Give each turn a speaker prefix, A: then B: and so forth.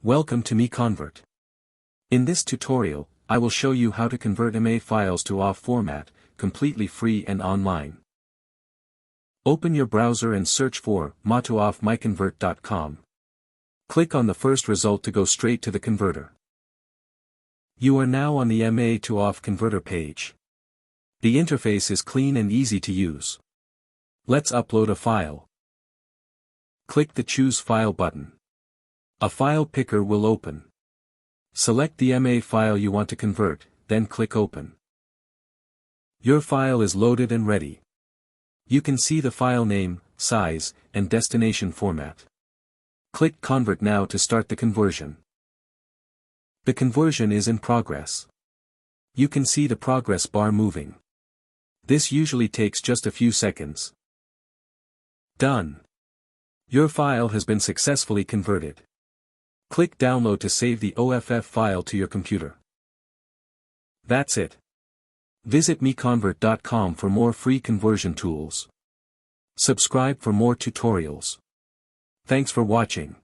A: Welcome to MiConvert. In this tutorial, I will show you how to convert MA files to OFF format, completely free and online. Open your browser and search for MiConvert.com. Click on the first result to go straight to the converter. You are now on the MA to OFF converter page. The interface is clean and easy to use. Let's upload a file. Click the Choose File button. A file picker will open. Select the MA file you want to convert, then click Open. Your file is loaded and ready. You can see the file name, size, and destination format. Click Convert now to start the conversion. The conversion is in progress. You can see the progress bar moving. This usually takes just a few seconds. Done. Your file has been successfully converted. Click Download to save the OFF file to your computer. That's it. Visit MiConvert.com for more free conversion tools. Subscribe for more tutorials. Thanks for watching.